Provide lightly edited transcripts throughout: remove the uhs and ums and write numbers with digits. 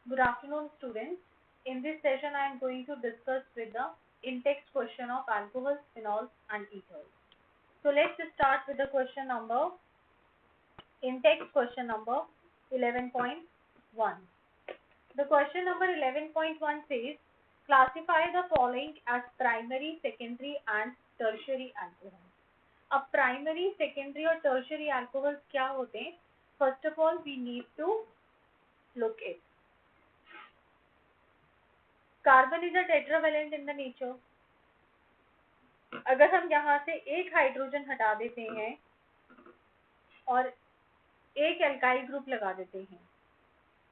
Good afternoon, students. In this session, I am going to discuss with the in-text question of alcohols, phenols, and ethers. So let's start with the question number, in-text question number 11.1. The question number 11.1 says, classify the following as primary, secondary, and tertiary alcohol. अब primary, secondary और tertiary alcohols क्या होते हैं? First of all, we need to look it. Carbon is a tetravalent in the nature. अगर हम यहाँ से एक हाइड्रोजन हटा देते हैं और एक एल्काइल ग्रुप लगा देते हैं,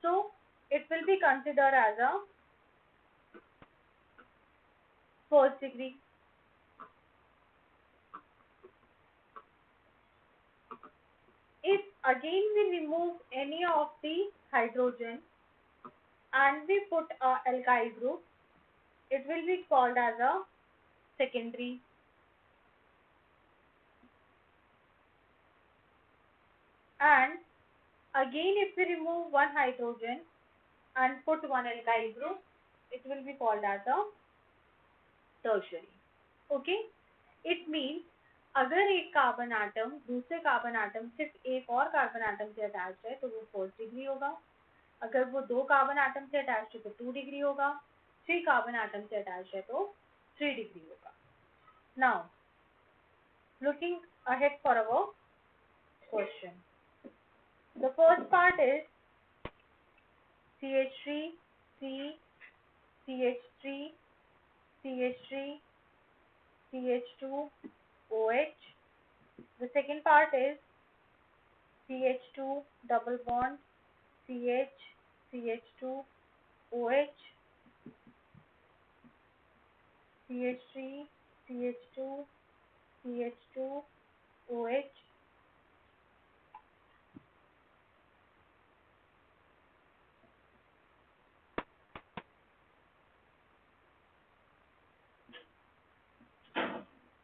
so it will be considered as a first degree. If again we remove any of the hydrogen and we put a alkyl group, it will be called as a secondary. And again if we remove one hydrogen and put one alkyl group, it will be called as a tertiary. Okay, it means अगर एक carbon atom दूसरे carbon atom सिर्फ एक और carbon atom से attached है तो वो फर्स्ट डिग्री होगा. अगर वो दो कार्बन आटम से अटैच्ड है तो 2 डिग्री होगा. 3 कार्बन आटम से अटैच्ड है तो 3 डिग्री होगा. Now looking ahead for our question. The first part is CH3, C, CH3, CH3, CH2, OH. The second part is CH2 double bond, CH, CH2, OH, CH3, CH2, CH2, OH.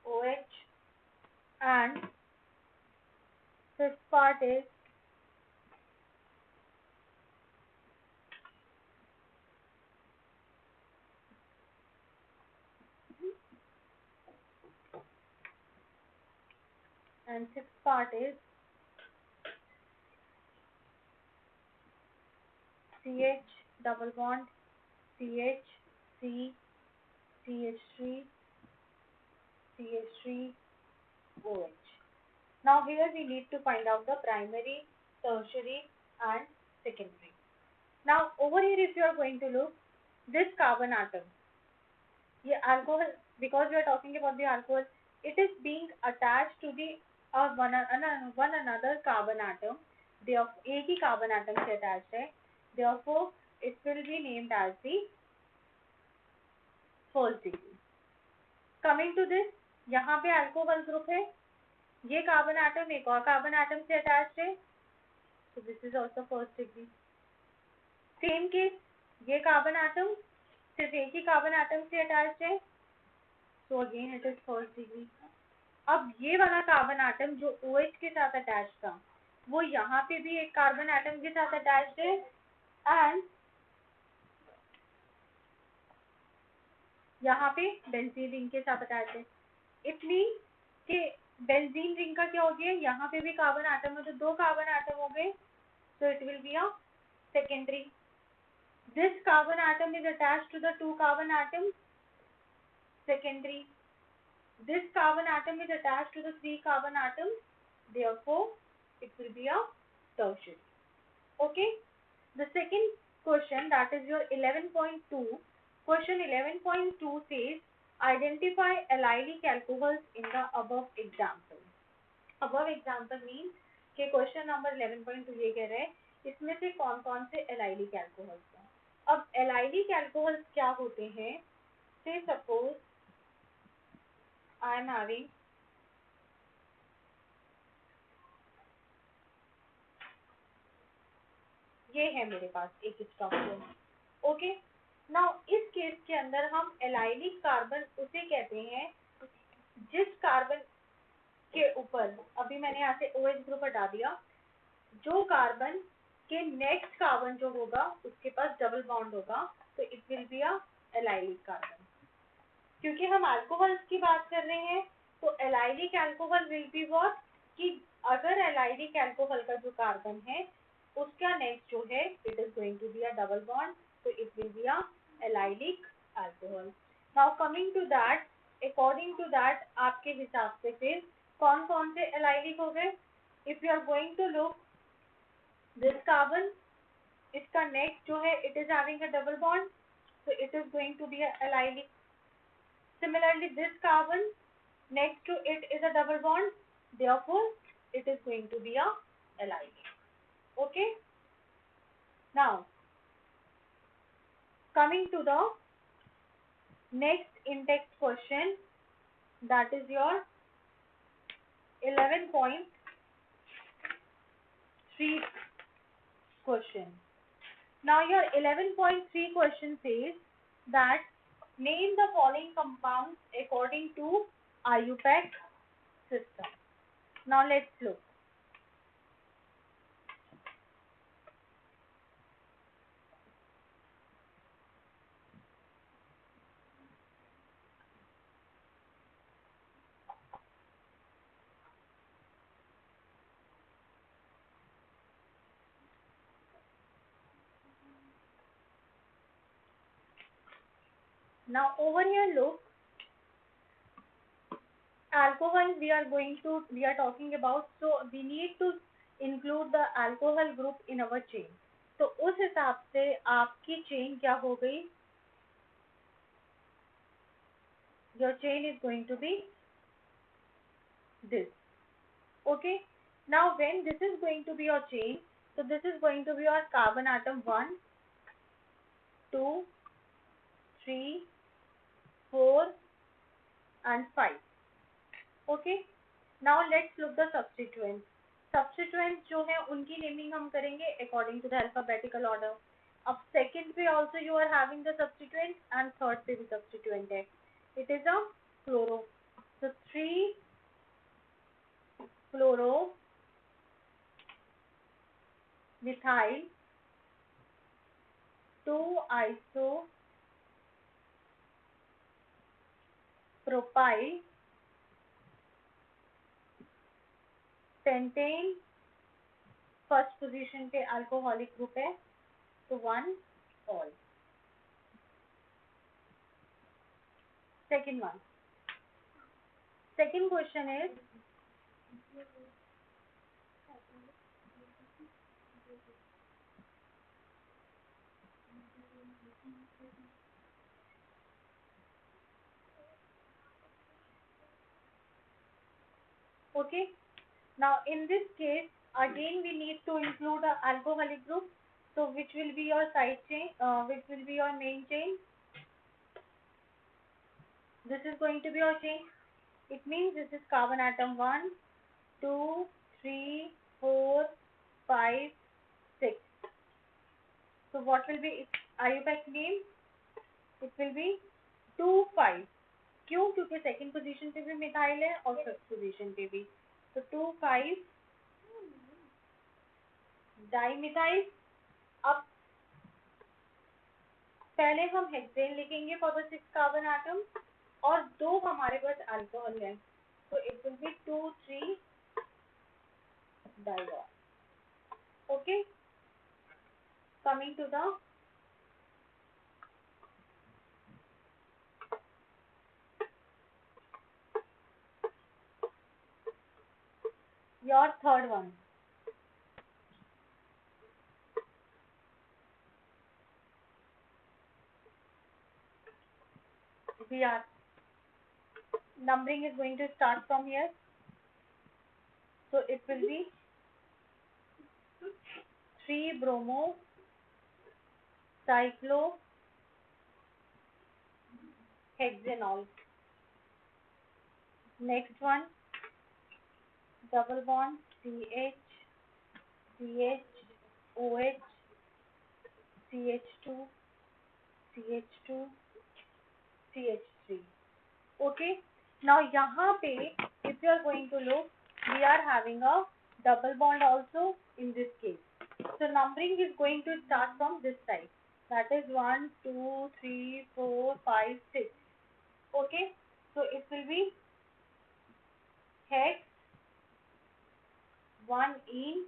OH, and fifth part is CH double bond, CH, C, CH3, CH3, OH. Now here we need to find out the primary, tertiary and secondary. Now over here if you are going to look, this carbon atom, the alcohol, because we are talking about the alcohol, it is being attached to the one another carbon atom. Therefore एक ही carbon atom से attached है. Therefore it will be named as the first degree. Coming to this, यहाँ पे alcohol group है. ये carbon atom एक और carbon atom से अटैच्ड है, so this is also first degree. Same case, ये कार्बन आटम सिर्फ एक ही कार्बन आटम से अटैच्ड है, so again it is first degree. अब ये वाला कार्बन आटम जो OH के साथ अटैच्ड था, वो यहाँ पे भी एक कार्बन आटम के साथ अटैच्ड है एंड यहाँ पे बेंजीन रिंग के साथ अटैच्ड है. इट मीन कि बेंजीन रिंग का क्या हो गया, यहाँ पे भी कार्बन आटम है तो 2 कार्बन आटम हो गए, so it will be a secondary. This carbon atom is attached to the 2 carbon atoms, secondary. This carbon atom is attached to the 3 carbon atoms, therefore it will be a tertiary. Okay, the second question, that is your 11.2. Question 11.2 says, identify allylic alcohols in the above example. Above example means कि question number 11.2 ये कह रहे हैं इसमें से कौन कौन से allylic alcohols हैं. अब allylic alcohols क्या होते हैं? Say suppose I am having ये है मेरे पास एक स्ट्रक्चर. ओके, नाउ इस केस के अंदर हम एलाइलिक कार्बन उसे कहते हैं जिस कार्बन के ऊपर, अभी मैंने यहाँ से OH ग्रुप हटा दिया, जो कार्बन कि नेक्स्ट कार्बन जो होगा उसके पास डबल बॉन्ड होगा, तो it will be a allylic carbon. क्योंकि हम अल्कोहल्स की बात कर रहे हैं तो allylic alcohol will be what, कि अगर एलाइलिक अल्कोहल का जो कार्बन है उसका नेक्स्ट जो है it is going to be a double bond, तो it will be a allylic alcohol. Now coming to that, according to that आपके हिसाब से फिर कौन कौन से एलाइलिक हो गए? If you are going to look this carbon, इसका नेक्स्ट जो है it is having a double bond, so it is going to be a allylic. Similarly, this carbon next to it is a double bond, therefore it is going to be a allylic. Okay, now coming to the next in-text question, that is your 11.3 question. Now your 11.3 question says that name the following compounds according to IUPAC system. Now let's look. Now over here look, alcohol we are talking about, so we need to include the alcohol group in our chain. तो उस हिसाब से आपकी chain क्या हो गई? Your chain is going to be this. Okay, now when this is going to be your chain, so this is going to be your carbon atom 1, 2, 3, 4 and 5. Okay, now let's look the substituents. Substituents जो है उनकी naming हम करेंगे according to the alphabetical order. अब second पे also you are having the substituent and third पे भी substituent है. It is a chloro. So 3 chloro methyl 2 iso propyl pentane, first position पे अल्कोहलिक ग्रुप है तो 1 all. Second one. Second question is okay. Now in this case again we need to include a alcoholic group. So which will be your side chain? Which will be your main chain? This is going to be your chain. It means this is carbon atom 1, 2, 3, 4, 5, 6. So what will be its IUPAC name? It will be 2, 5. क्यों? क्योंकि second position पे भी methyl है और first position पे भी, तो 2, 5 dimethyl. अब पहले हम हेक्सेन लिखेंगे फॉर द 6 कार्बन एटम और 2 हमारे पास अल्कोहल है, तो it will be 2, 3 diol. Okay, coming to the your third one. We are numbering is going to start from here, so it will be 3 bromo cyclo hexanol. Next one, double bond CH CH OH CH2 CH2 CH3. Okay, now यहाँ पे if you are going to look, we are having a double bond also in this case. So numbering is going to start from this side. That is 1, 2, 3, 4, 5, 6. Okay. So it will be hex 1 in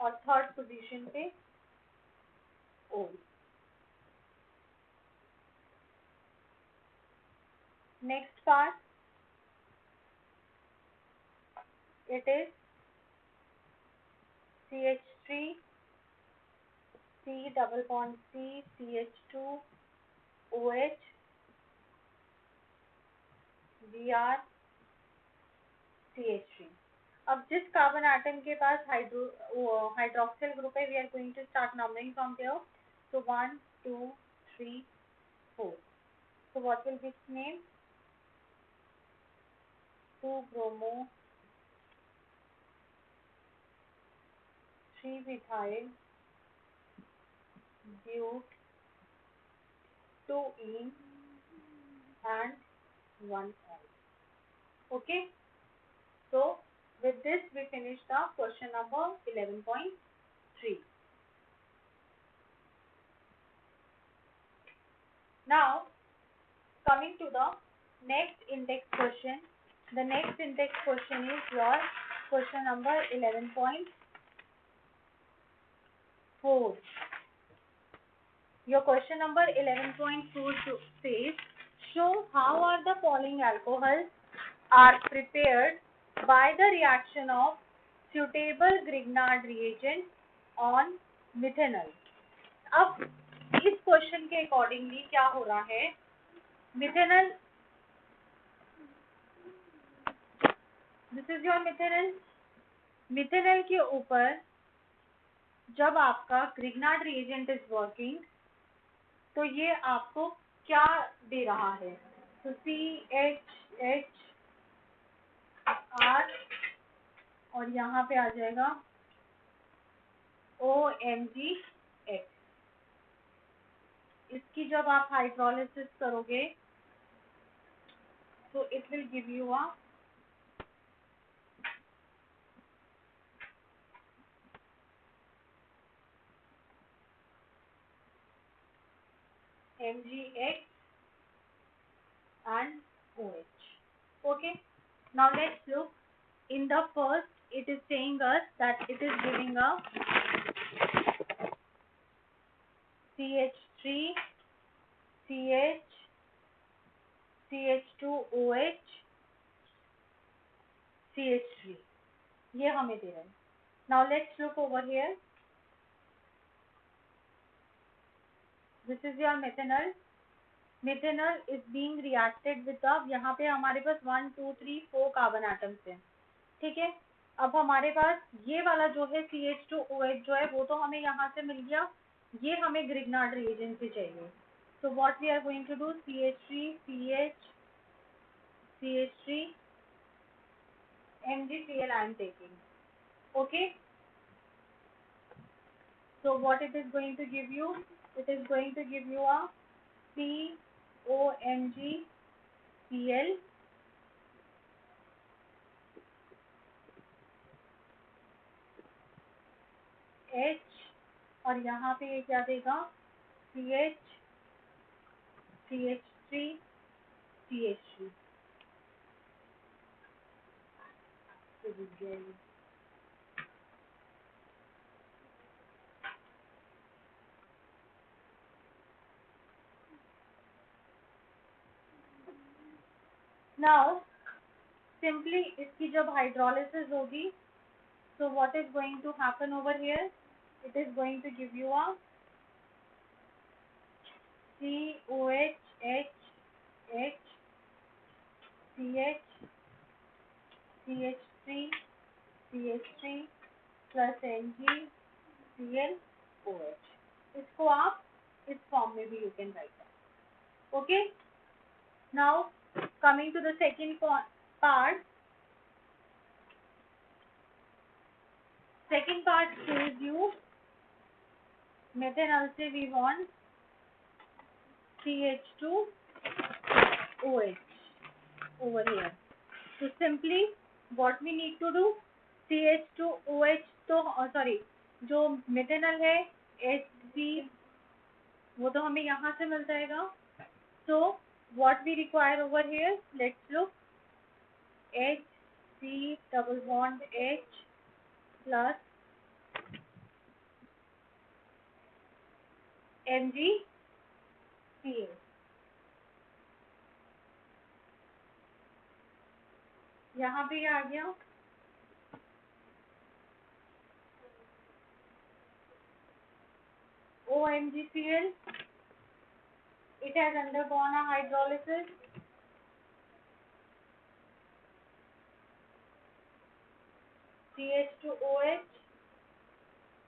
और third position पे O. Next part, it is CH3, C double bond C, CH2, OH, Br, CH3. अब जिस carbon atom के पास hydroxyl group है, we are going to start numbering from there. So 1, 2, 3, 4. So what will be its name? 2-bromo, 3-methyl, bute, 2-ene and 1-ol. Okay. So with this we finish the question number 11.3. Now coming to the next index question. The next index question is your question number 11.4. Your question number 11.4 says, show how are the following alcohols are prepared by the reaction of suitable Grignard reagent on methanol. अब इस question के accordingly क्या हो रहा है, methanol, this is your methanol. Methanol के ऊपर जब आपका ग्रिग्नार्ड रिएजेंट इज वर्किंग तो ये आपको क्या दे रहा है, तो CHHR और यहाँ पे आ जाएगा OMgX. इसकी जब आप हाइड्रोलिसिस करोगे तो it will give you a MgX and OH. Okay. Now let's look. In the first, it is saying us that it is giving a CH3, CH, CH2OH, CH3. ये हमें दे रहा है. Now let's look over here. This is your methanol. Methanol is being reacted with the, यहाँ पे हमारे पास 1, 2, 3, 4 carbon atoms हैं. ठीक है. अब हमारे पास ये वाला जो है CH2OH जो है वो तो हमें यहाँ से मिल गया, ये हमें ग्रिग्नार्ड रिएजेंट से चाहिए. So what we are going to do, CH3, CH, CH3, MgCl I am taking. Okay. So what it is going to give you? It is going to give you a COMgCl H और यहाँ पे ये क्या देगा, CH, CH3, CH3. Now simply इसकी जब hydrolysis होगी, so what is going to happen over here? It is going to give you a COH, H, H, CH, CH3, CH3 plus NgCl OH. इसको आप इस फॉर्म में भी you can write that. Okay. Now coming to the second part. Second part says you methanol से we want CH2OH over here. So simply what we need to do, CH2OH तो sorry जो methanol है HC, वो तो हमें यहाँ से मिल जाएगा. So what we require over here, let's look. HC double bond H plus MgCl. यहाँ पे क्या आ गया? OMgCl. It has undergone a hydrolysis. CH2OH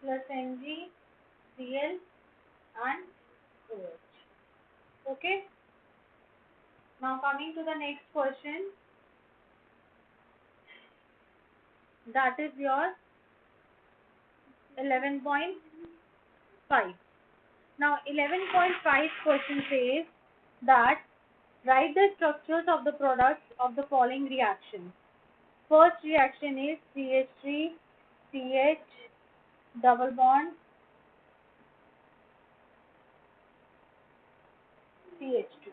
plus MgCl and OH. Okay. Now coming to the next question. That is your 11.5. Now 11.5 question says that write the structures of the products of the following reactions. First reaction is CH3 CH double bond CH2.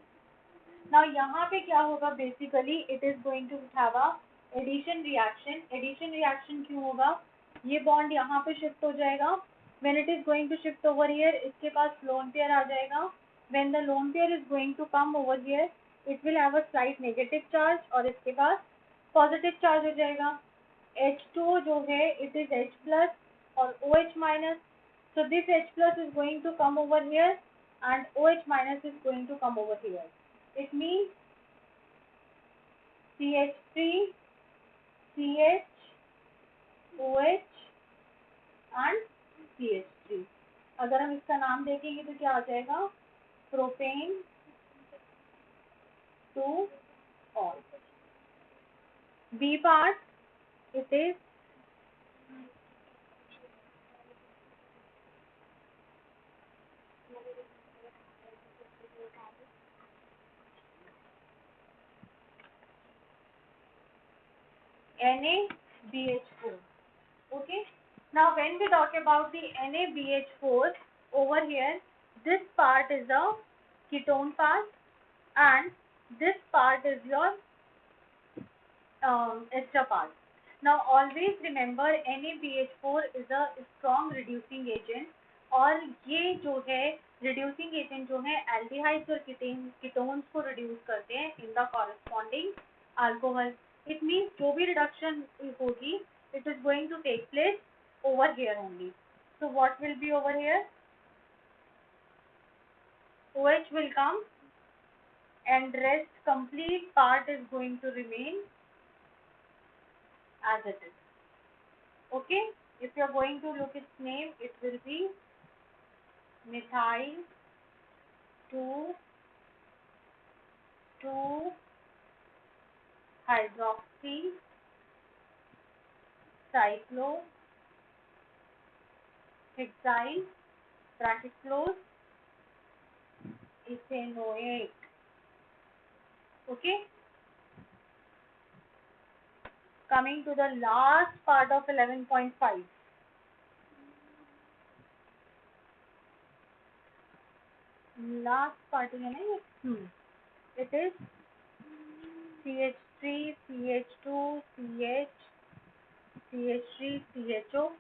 Now यहाँ पे क्या होगा? Basically it is going to have a addition reaction. Addition reaction क्यों होगा? ये bond यहाँ पे shift हो जाएगा. When it is going to shift over here, इसके पास lone pair आ जाएगा. When the lone pair is going to come over here, it will have a slight negative charge और इसके पास positive charge हो जाएगा. H2O जो है it is H plus और OH minus. So this H plus is going to come over here and OH minus is going to come over here. It means CH3 CH OH and CH3. अगर हम इसका नाम देखेंगे तो क्या आ जाएगा? Propane two all. B part, it is NaBH4. Okay. Now when we talk about the NaBH4 over here, this part is the ketone part and this part is your ester part. Now always remember NaBH4 is a strong reducing agent और ये जो है reducing agent जो है aldehydes और ketones को reduce करते हैं in the corresponding alcohol. It means जो भी reduction होगी it is going to take place over here only. So what will be over here? OH will come and rest complete part is going to remain as it is. Okay, if you are going to look its name, it will be methyl 2 hydroxy cyclohexyl bracket close ethanoate. Okay, coming to the last part of 11.5. Last part है ना ये? It is CH3 CH2 CH CH3 CHO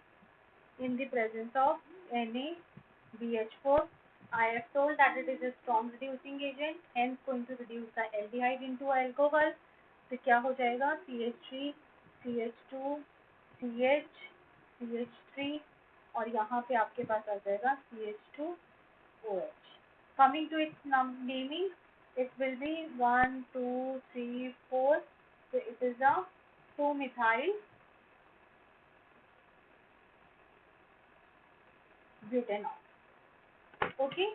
in the presence of NaBH4. I have told that it is a strong reducing agent, hence going to reduce the aldehyde into alcohol. तो क्या हो जाएगा? CH3 CH2 CH CH3 और यहाँ पे आपके पास आ जाएगा CH2OH. Coming to its naming, it will be 1 2 3 4. So it is a 2-methyl butanol. Okay,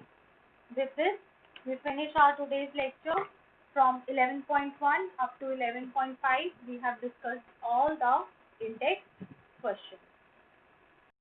with this we finish our today's lecture. From 11.1 up to 11.5 we have discussed all the index questions.